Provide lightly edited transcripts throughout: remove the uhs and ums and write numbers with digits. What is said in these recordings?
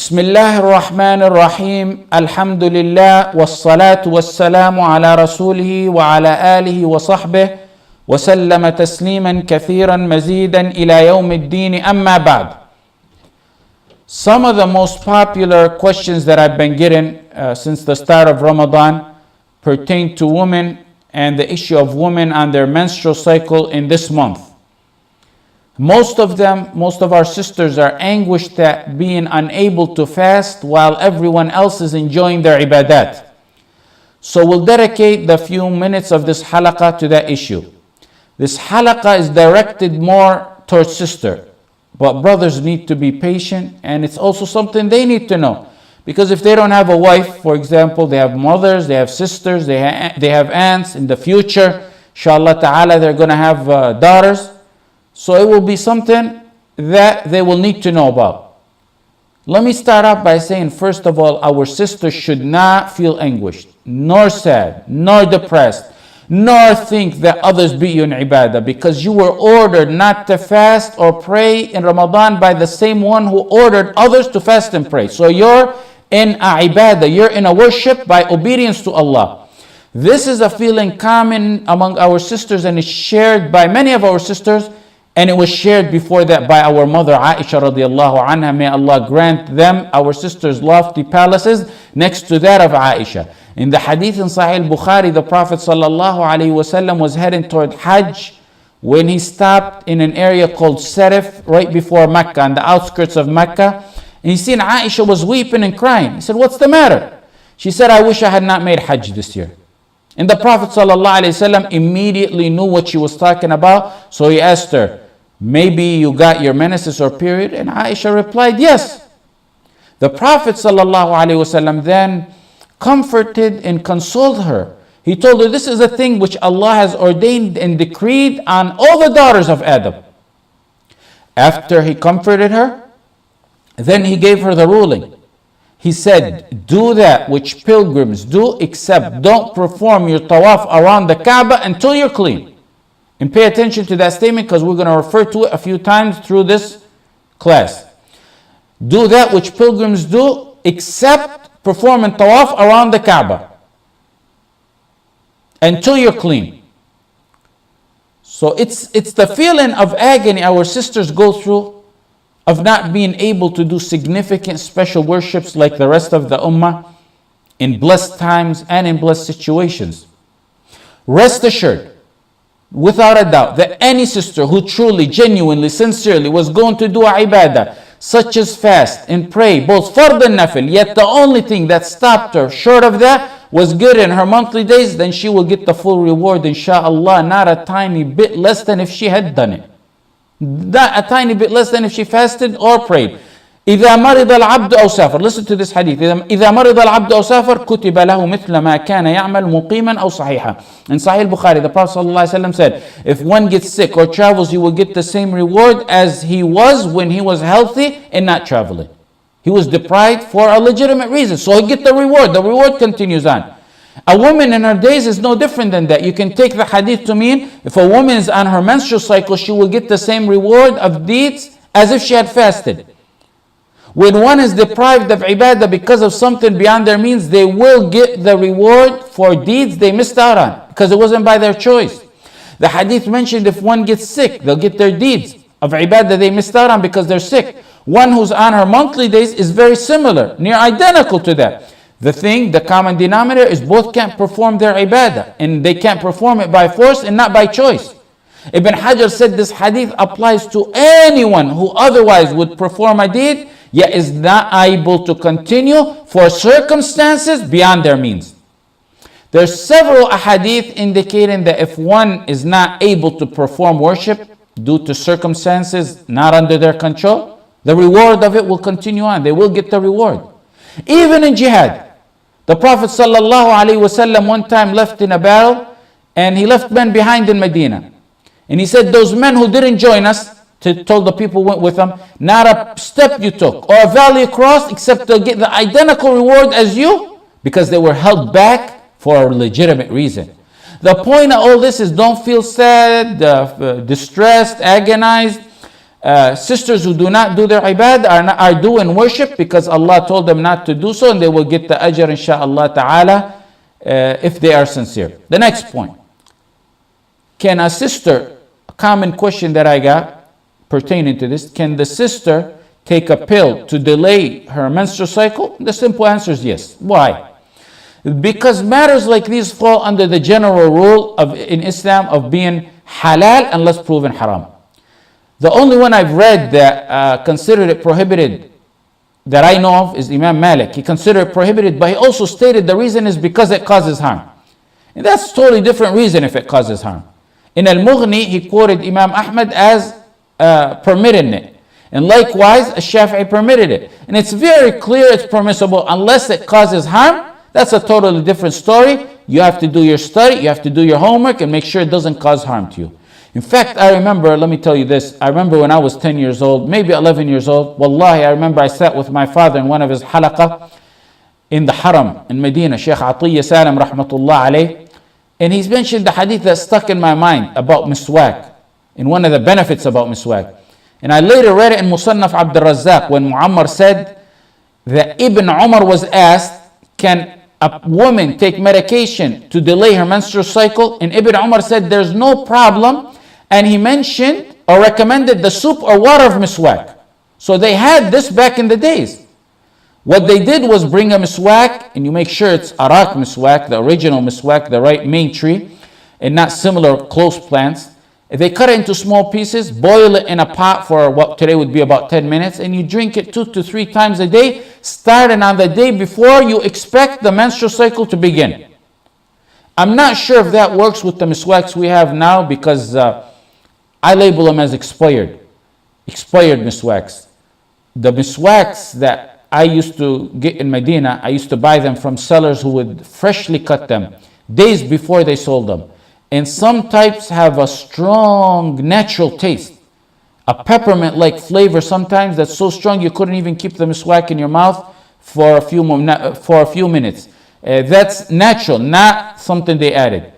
بسم الله الرحمن الرحيم الحمد لله والصلاة والسلام على رسوله وعلى آله وصحبه وسلم تسليما كثيرا مزيدا إلى يوم الدين أما بعد. Some of the most popular questions that I've been getting since the start of Ramadan pertain to women and the issue of women on their menstrual cycle in this month. Most of our sisters are anguished at being unable to fast while everyone else is enjoying their ibadat. So we'll dedicate the few minutes of this halaqah to that issue. This halaqah is directed more towards sister, but brothers need to be patient, and it's also something they need to know. Because if they don't have a wife, for example, they have mothers, they have sisters, they have aunts. In the future, inshallah ta'ala, they're going to have daughters. So it will be something that they will need to know about. Let me start off by saying, first of all, our sisters should not feel anguished, nor sad, nor depressed, nor think that others beat you in ibadah, because you were ordered not to fast or pray in Ramadan by the same one who ordered others to fast and pray. So you're in a ibadah, you're in a worship by obedience to Allah. This is a feeling common among our sisters, and is shared by many of our sisters. And it was shared before that by our mother Aisha radiallahu anha. May Allah grant them, our sisters, lofty palaces next to that of Aisha. In the hadith in Sahih Bukhari, the Prophet sallallahu alaihi wasallam was heading toward Hajj when he stopped in an area called Sarif right before Mecca, on the outskirts of Mecca. And he seen Aisha was weeping and crying. He said, "What's the matter?" She said, "I wish I had not made Hajj this year." And the Prophet sallallahu alaihi wasallam immediately knew what she was talking about. So he asked her, "Maybe you got your menses or period?" And Aisha replied, "Yes." The Prophet ﷺ then comforted and consoled her. He told her, "This is a thing which Allah has ordained and decreed on all the daughters of Adam." After he comforted her, then he gave her the ruling. He said, "Do that which pilgrims do, except don't perform your tawaf around the Kaaba until you're clean." And pay attention to that statement, because we're going to refer to it a few times through this class. Do that which pilgrims do, except performing tawaf around the Kaaba until you're clean. So it's the feeling of agony our sisters go through of not being able to do significant special worships like the rest of the ummah in blessed times and in blessed situations. Rest assured, without a doubt, that any sister who truly, genuinely, sincerely was going to do a ibadah, such as fast and pray, both fard and nafil, yet the only thing that stopped her short of that was good in her monthly days, then she will get the full reward, inshallah, not a tiny bit less than if she had done it. Not a tiny bit less than if she fasted or prayed. إذا مرض العبد أو سافر. Listen to this hadith. إذا مرض العبد أو سافر كتب له مثل ما كان يعمل مقيما أو صحيحا. In Sahih Bukhari, the Prophet ﷺ said, if one gets sick or travels, he will get the same reward as he was when he was healthy and not traveling. He was deprived for a legitimate reason, so he get the reward. The reward continues on. A woman in her days is no different than that. You can take the hadith to mean if a woman is on her menstrual cycle, she will get the same reward of deeds as if she had fasted. When one is deprived of ibadah because of something beyond their means, they will get the reward for deeds they missed out on, because it wasn't by their choice. The hadith mentioned if one gets sick, they'll get their deeds of ibadah they missed out on because they're sick. One who's on her monthly days is very similar, near identical to that. The common denominator is both can't perform their ibadah, and they can't perform it by force and not by choice. Ibn Hajar said this hadith applies to anyone who otherwise would perform a deed, yet is not able to continue for circumstances beyond their means. There's several ahadith indicating that if one is not able to perform worship due to circumstances not under their control, the reward of it will continue on. They will get the reward. Even in jihad, the Prophet ﷺ one time left in a battle, and he left men behind in Medina. And he said, those men who didn't join us, told the people who went with them, not a step you took or a valley you crossed except they'll get the identical reward as you, because they were held back for a legitimate reason. The point of all this is, don't feel sad, distressed, agonized. Sisters who do not do their ibadah are doing worship because Allah told them not to do so, and they will get the ajr insha'Allah ta'ala if they are sincere. The next point. Can a sister, a common question that I got pertaining to this, can the sister take a pill to delay her menstrual cycle? The simple answer is yes. Why? Because matters like these fall under the general rule in Islam of being halal unless proven haram. The only one I've read that considered it prohibited that I know of is Imam Malik. He considered it prohibited, but he also stated the reason is because it causes harm. And that's a totally different reason if it causes harm. In Al-Mughni, he quoted Imam Ahmed as permitting it. And likewise, Shafi'i permitted it. And it's very clear it's permissible unless it causes harm. That's a totally different story. You have to do your study, you have to do your homework and make sure it doesn't cause harm to you. In fact, I remember, let me tell you this, I remember when I was 10 years old, maybe 11 years old, wallahi, I remember I sat with my father in one of his halaqah in the Haram in Medina, Sheikh Atiyya Salam rahmatullah alayh, and he's mentioned the hadith that stuck in my mind about miswak, and one of the benefits about miswak. And I later read it in Musannaf Abdul Razzaq when Muammar said that Ibn Umar was asked, can a woman take medication to delay her menstrual cycle? And Ibn Umar said there's no problem. And he mentioned or recommended the soup or water of miswak. So they had this back in the days. What they did was bring a miswak, and you make sure it's arak miswak, the original miswak, the right main tree, and not similar close plants. They cut it into small pieces, boil it in a pot for what today would be about 10 minutes, and you drink it 2 to 3 times a day, starting on the day before you expect the menstrual cycle to begin. I'm not sure if that works with the miswaks we have now because I label them as expired miswaks. The miswaks that I used to get in Medina, I used to buy them from sellers who would freshly cut them days before they sold them. And some types have a strong natural taste, a peppermint-like flavor sometimes that's so strong you couldn't even keep the miswak in your mouth for a few minutes. That's natural, not something they added.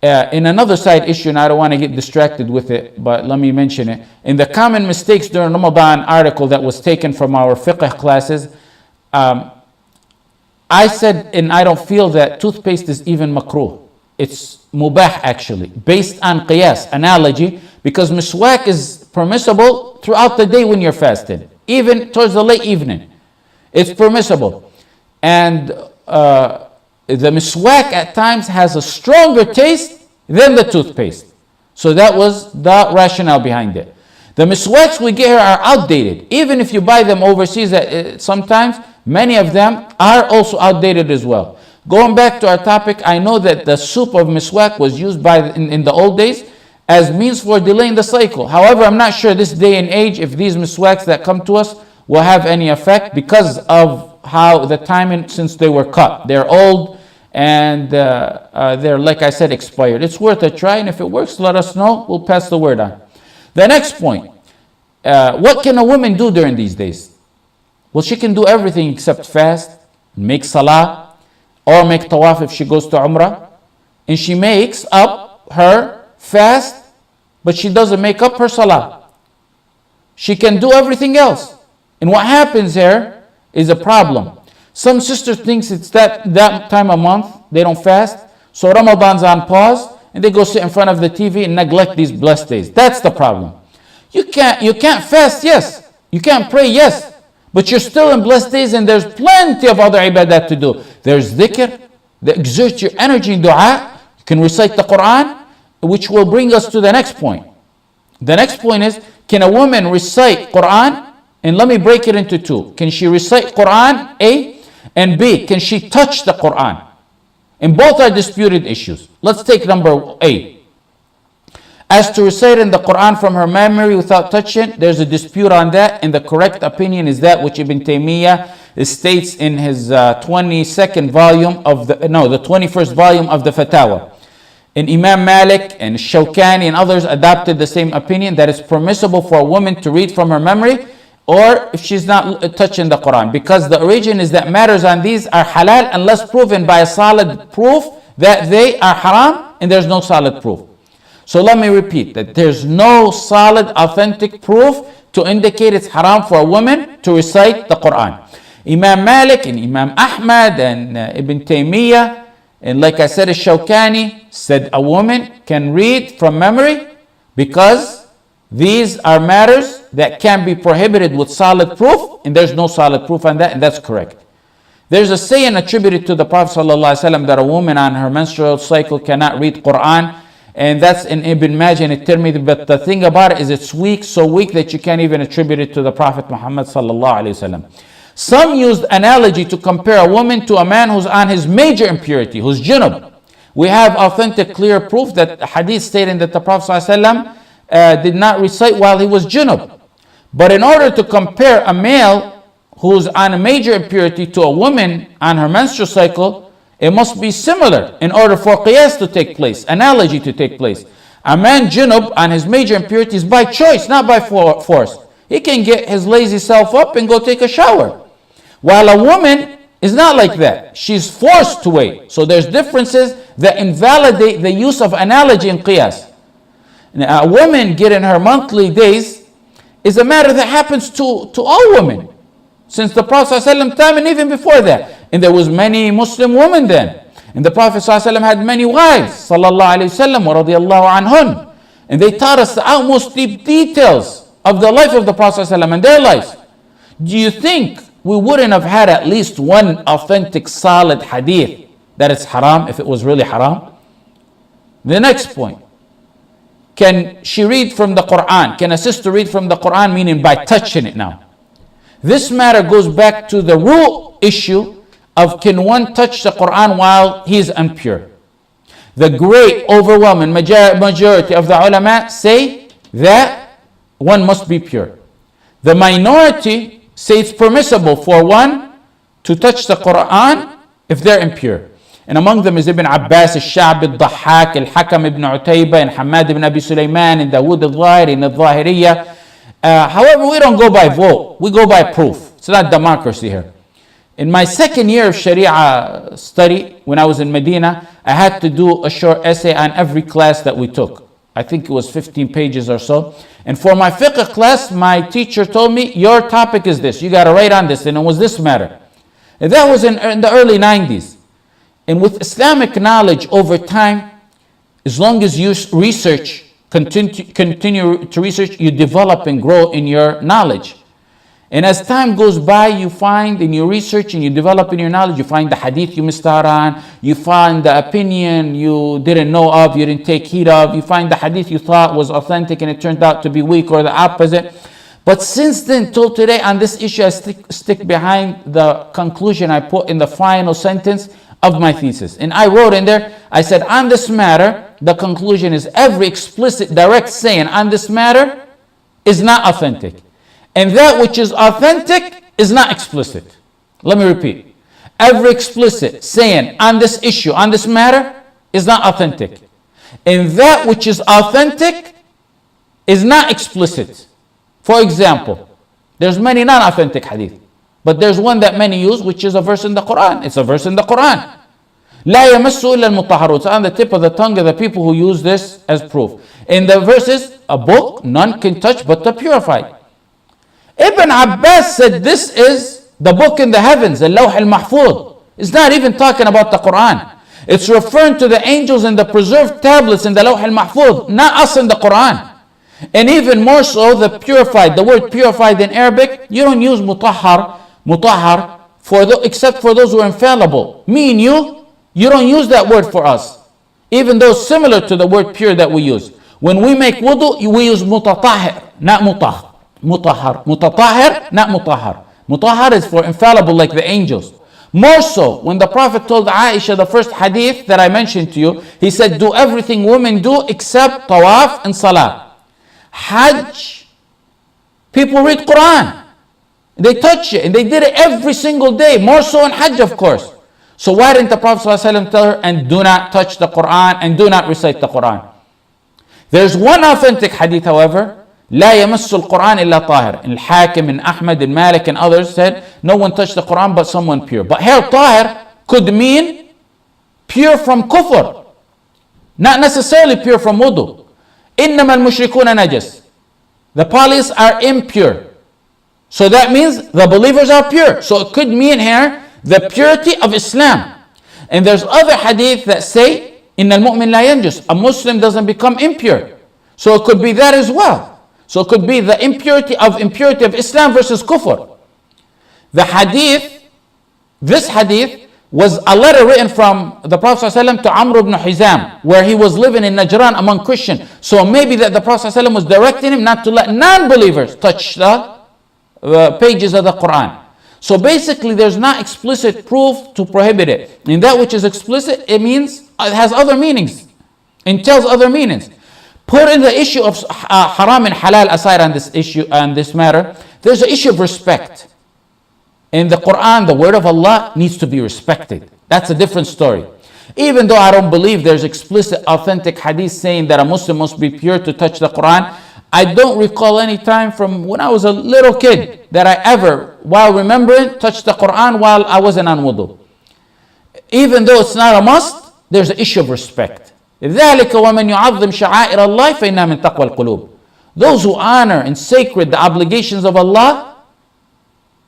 In another side issue, and I don't want to get distracted with it, but let me mention it. In the common mistakes during Ramadan article that was taken from our fiqh classes, I said, and I don't feel that toothpaste is even makruh. It's mubah actually, based on qiyas, analogy, because miswak is permissible throughout the day when you're fasting, even towards the late evening. It's permissible. And the miswak at times has a stronger taste than the toothpaste. So that was the rationale behind it. The miswaks we get here are outdated. Even if you buy them overseas, sometimes many of them are also outdated as well. Going back to our topic, I know that the soup of miswak was used in the old days as means for delaying the cycle. However, I'm not sure this day and age if these miswaks that come to us will have any effect because of how the timing since they were cut. They're old and they're, like I said, expired. It's worth a try, and if it works, let us know. We'll pass the word on. The next point, what can a woman do during these days? Well, she can do everything except fast, make salah, or make tawaf if she goes to Umrah. And she makes up her fast, but she doesn't make up her salah. She can do everything else. And what happens here is a problem. Some sisters think it's that time a month, they don't fast. So Ramadan's on pause, and they go sit in front of the TV and neglect these blessed days. That's the problem. You can't fast, yes. You can't pray, yes. But you're still in blessed days, and there's plenty of other ibadat to do. There's dhikr, that exert your energy in dua. You can recite the Quran, which will bring us to the next point. The next point is, can a woman recite Quran? And let me break it into two. Can she recite Quran, A? And B, can she touch the Quran? And both are disputed issues. Let's take number A. As to reciting the Quran from her memory without touching, there's a dispute on that, and the correct opinion is that which Ibn Taymiyyah states in his 22nd volume of the 21st volume of the Fatawa. And Imam Malik and Shawkani and others adopted the same opinion that it's permissible for a woman to read from her memory, or if she's not touching the Quran, because the origin is that matters on these are halal unless proven by a solid proof that they are haram, and there's no solid proof. So let me repeat that there's no solid, authentic proof to indicate it's haram for a woman to recite the Quran. Imam Malik and Imam Ahmed and Ibn Taymiyyah, and like I said, Shawkani said a woman can read from memory because these are matters that can be prohibited with solid proof, and there's no solid proof on that, and that's correct. There's a saying attributed to the Prophet ﷺ that a woman on her menstrual cycle cannot read Quran, and that's in Ibn Majah and Tirmidhi, but the thing about it is it's weak, so weak that you can't even attribute it to the Prophet Muhammad ﷺ. Some used analogy to compare a woman to a man who's on his major impurity, who's junub. We have authentic, clear proof that hadith stating that the Prophet ﷺ did not recite while he was junub. But in order to compare a male who's on a major impurity to a woman on her menstrual cycle, it must be similar in order for qiyas to take place, analogy to take place. A man junub on his major impurities by choice, not by force. He can get his lazy self up and go take a shower. While a woman is not like that. She's forced to wait. So there's differences that invalidate the use of analogy in qiyas. Now, a woman getting her monthly days is a matter that happens to all women since the Prophet ﷺ time and even before that. And there was many Muslim women then. And the Prophet ﷺ had many wives, sallallahu alayhi wasallam wa radiyallahu anhun. And they taught us the utmost deep details of the life of the Prophet ﷺ and their lives. Do you think we wouldn't have had at least one authentic, solid hadith that it's haram if it was really haram? The next point. Can she read from the Quran? Can a sister read from the Quran, meaning by touching it now? This matter goes back to the rule issue of can one touch the Quran while he is impure? The great overwhelming majority of the ulama say that one must be pure. The minority say it's permissible for one to touch the Quran if they're impure. And among them is Ibn Abbas, al-Sha'bi, al-Dhahhak, al-Hakam ibn Utayba, and Hamad ibn Abi Sulaiman, and Dawood al-Zahiri, and al-Zahiriyya. However, we don't go by vote, we go by proof. It's not democracy here. In my second year of Sharia study, when I was in Medina, I had to do a short essay on every class that we took. I think it was 15 pages or so. And for my fiqh class, my teacher told me, your topic is this, you got to write on this, and it was this matter. And that was in the early 90s. And with Islamic knowledge over time, as long as you research, continue to research, you develop and grow in your knowledge. And as time goes by, you find in your research and you develop in your knowledge, you find the hadith you missed out on, you find the opinion you didn't know of, you didn't take heed of, you find the hadith you thought was authentic and it turned out to be weak or the opposite. But since then till today on this issue, I stick behind the conclusion I put in the final sentence of my thesis. And I wrote in there, I said, on this matter, the conclusion is every explicit direct saying on this matter is not authentic. And that which is authentic is not explicit. Let me repeat. Every explicit saying on this issue, on this matter, is not authentic. And that which is authentic is not explicit. For example, there's many non-authentic hadith. But there's one that many use, which is a verse in the Quran. It's a verse in the Quran. لا يمس إلا المطهرون. It's on the tip of the tongue of the people who use this as proof. In the verses, a book none can touch but the purified. Ibn Abbas said this is the book in the heavens, the Lawh al-Mahfuz. It's not even talking about the Quran. It's referring to the angels and the preserved tablets in the Lawh al-Mahfuz, not us in the Quran. And even more so, the purified, the word purified in Arabic, you don't use mutahhar except for those who are infallible. Me and you don't use that word for us. Even though it's similar to the word pure that we use. When we make wudu, we use mutatahir, not mutahhar. Mutatahir, not mutahhar. Mutahhar is for infallible like the angels. More so, when the Prophet told Aisha the first hadith that I mentioned to you, he said, do everything women do except tawaf and salah. Hajj, people read Quran. They touch it and they did it every single day, more so in Hajj of course. So why didn't the Prophet ﷺ tell her, and do not touch the Quran and do not recite the Quran? There's one authentic hadith however, لا يمس القرآن إلا طاهر. Al-Hakim and Ahmed and Malik and others said, no one touched the Quran but someone pure. But here tahir could mean pure from kufr, not necessarily pure from wudu. إنما المشركون نجس. The polytheists are impure. So that means the believers are pure. So it could mean here the purity of Islam. And there's other hadith that say, إن المؤمن لا ينجس. A Muslim doesn't become impure. So it could be that as well. So it could be the impurity of Islam versus kufr. The hadith, this hadith was a letter written from the Prophet ﷺ to Amr ibn Hizam, where he was living in Najran among Christians. So maybe that the Prophet ﷺ was directing him not to let non-believers touch the pages of the Quran. So basically there's not explicit proof to prohibit it. And that which is explicit, it means, it has other meanings. Entails other meanings. Putting the issue of haram and halal aside on this issue, on this matter, there's an issue of respect. In the Quran, the word of Allah needs to be respected. That's a different story. Even though I don't believe there's explicit authentic hadith saying that a Muslim must be pure to touch the Quran, I don't recall any time from when I was a little kid that I ever, while remembering, touched the Quran while I wasn't on wudu. Even though it's not a must, there's an issue of respect. ذَلِكَ وَمَنْ يُعَظِّمْ شَعَائِرَ اللَّهِ فَإِنَّهَا مِنْ تَقْوَى الْقُلُوبِ. Those who honor and sacred the obligations of Allah,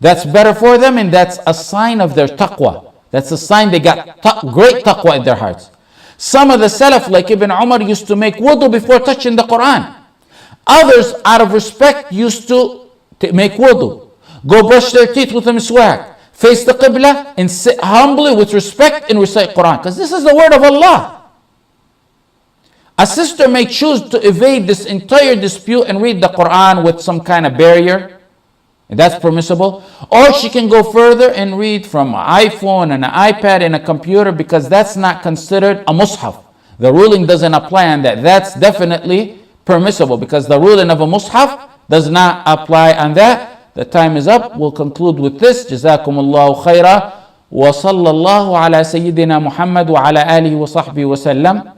that's better for them, and that's a sign of their taqwa. That's a sign they got great taqwa in their hearts. Some of the Salaf, like Ibn Umar, used to make wudu before touching the Quran. Others, out of respect, used to make wudu, go brush their teeth with a miswak, face the Qibla, and sit humbly with respect and recite Quran. Because this is the word of Allah. A sister may choose to evade this entire dispute and read the Quran with some kind of barrier. And that's permissible. Or she can go further and read from an iPhone and an iPad and a computer, because that's not considered a mushaf. The ruling doesn't apply on that. That's definitely permissible, because the ruling of a mushaf does not apply on that. The time is up. We'll conclude with this. Jazakumullahu khaira. Wa sallallahu ala sayyidina Muhammad wa ala alihi wa sahbihi wa sallam.